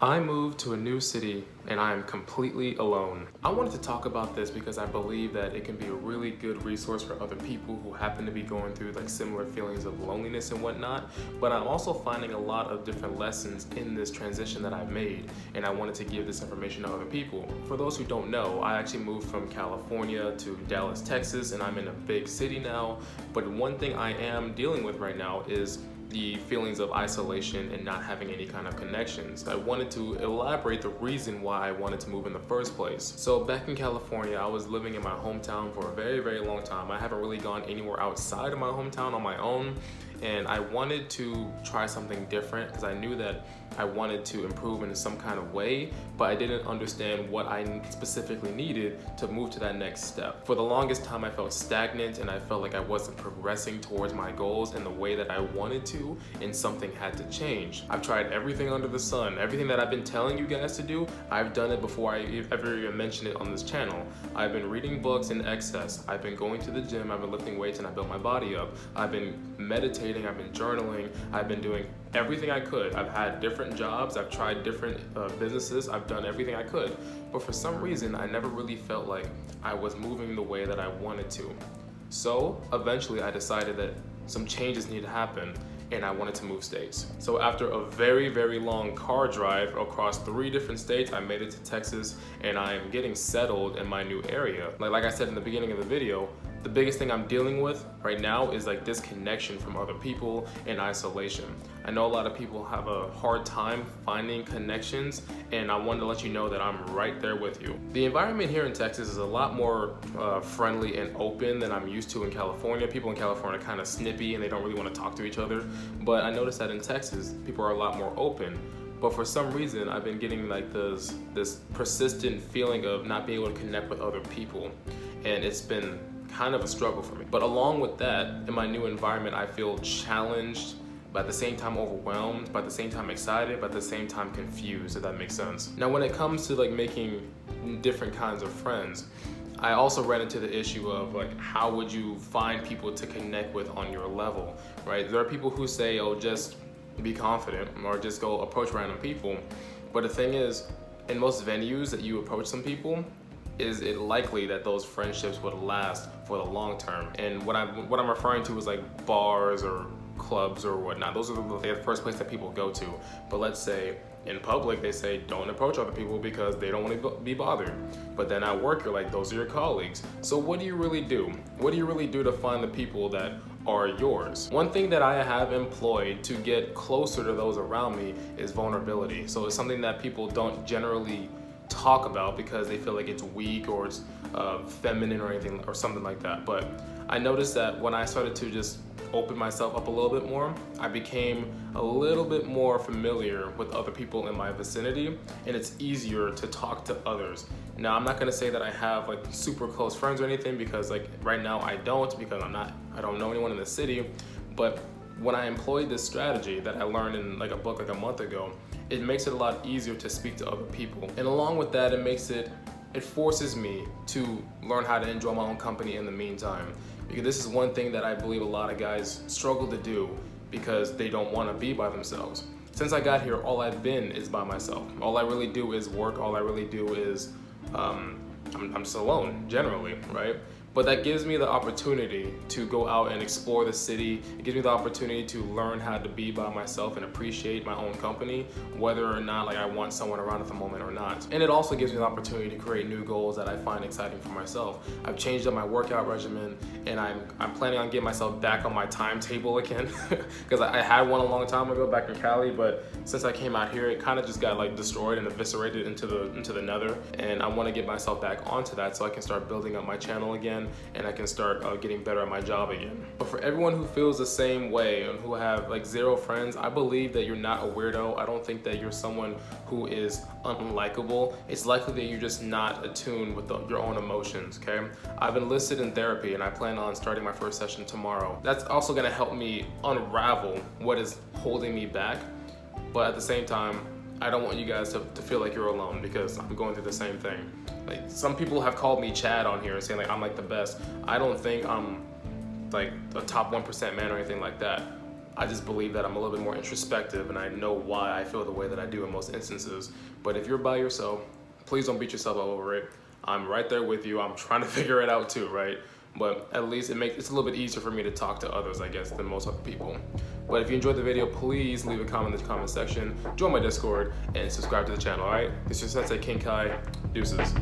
I moved to a new city and I am completely alone. I wanted to talk about this because I believe that it can be a really good resource for other people who happen to be going through like similar feelings of loneliness and whatnot. But I'm also finding a lot of different lessons in this transition that I've made, and I wanted to give this information to other people. For those who don't know, I actually moved from California to Dallas, Texas, and I'm in a big city now. But one thing I am dealing with right now is the feelings of isolation and not having any kind of connections. I wanted to elaborate the reason why I wanted to move in the first place. So back in California, I was living in my hometown for a very long time. I haven't really gone anywhere outside of my hometown on my own, and I wanted to try something different because I knew that I wanted to improve in some kind of way, but I didn't understand what I specifically needed to move to that next step. For the longest time, I felt stagnant and I felt like I wasn't progressing towards my goals in the way that I wanted to, and something had to change. I've tried everything under the sun. Everything that I've been telling you guys to do, I've done it before I ever even mentioned it on this channel. I've been reading books in excess. I've been going to the gym. I've been lifting weights and I built my body up. I've been meditating. I've been journaling. I've been doing everything I could. I've had different jobs. I've tried different businesses. I've done everything I could. But for some reason, I never really felt like I was moving the way that I wanted to. So eventually I decided that some changes need to happen and I wanted to move states. So after a very long car drive across 3 different states, I made it to Texas and I am getting settled in my new area. Like I said in the beginning of the video, the biggest thing I'm dealing with right now is like disconnection from other people and isolation. I know a lot of people have a hard time finding connections, and I wanted to let you know that I'm right there with you. The environment here in Texas is a lot more friendly and open than I'm used to in California. People in California are kind of snippy and they don't really want to talk to each other. But I noticed that in Texas, people are a lot more open. But for some reason, I've been getting like this persistent feeling of not being able to connect with other people. And it's been kind of a struggle for me. But along with that, in my new environment, I feel challenged, but at the same time overwhelmed, but at the same time excited, but at the same time confused, if that makes sense. Now, when it comes to like making different kinds of friends, I also ran into the issue of like, how would you find people to connect with on your level, right? There are people who say, oh, just be confident or just go approach random people. But the thing is, in most venues that you approach some people, is it likely that those friendships would last for the long term? And what I'm referring to is like bars or clubs or whatnot. Those are the first place that people go to. But let's say in public, they say don't approach other people because they don't want to be bothered. But then at work, you're like, those are your colleagues. So what do you really do? What do you really do to find the people that are yours? One thing that I have employed to get closer to those around me is vulnerability. So it's something that people don't generally talk about because they feel like it's weak or it's feminine or anything or something like that. But I noticed that when I started to just open myself up a little bit more, I became a little bit more familiar with other people in my vicinity, and it's easier to talk to others. Now, I'm not gonna say that I have like super close friends or anything, because like right now I don't, because I don't know anyone in the city. But when I employed this strategy that I learned in like a book like a month ago, it makes it a lot easier to speak to other people. And along with that, it forces me to learn how to enjoy my own company in the meantime. Because this is one thing that I believe a lot of guys struggle to do because they don't want to be by themselves. Since I got here, all I've been is by myself. All I really do is work. All I really do is, I'm just alone generally, right? But that gives me the opportunity to go out and explore the city. It gives me the opportunity to learn how to be by myself and appreciate my own company, whether or not like I want someone around at the moment or not. And it also gives me the opportunity to create new goals that I find exciting for myself. I've changed up my workout regimen, and I'm planning on getting myself back on my timetable again, because I had one a long time ago back in Cali, but since I came out here, it kind of just got like destroyed and eviscerated into the nether. And I want to get myself back onto that so I can start building up my channel again, and I can start getting better at my job again. But for everyone who feels the same way and who have like 0 friends, I believe that you're not a weirdo. I don't think that you're someone who is unlikable. It's likely that you're just not attuned with your own emotions, okay? I've enlisted in therapy and I plan on starting my first session tomorrow. That's also gonna help me unravel what is holding me back. But at the same time, I don't want you guys to feel like you're alone, because I'm going through the same thing. Like, some people have called me Chad on here and saying like I'm like the best. I don't think I'm like a top 1% man or anything like that. I just believe that I'm a little bit more introspective and I know why I feel the way that I do in most instances. But if you're by yourself, please don't beat yourself up over it. I'm right there with you. I'm trying to figure it out too, right? But at least it's a little bit easier for me to talk to others, I guess, than most other people. But if you enjoyed the video, please leave a comment in the comment section, join my Discord, and subscribe to the channel, all right? This is your Sensei King Kai. Deuces.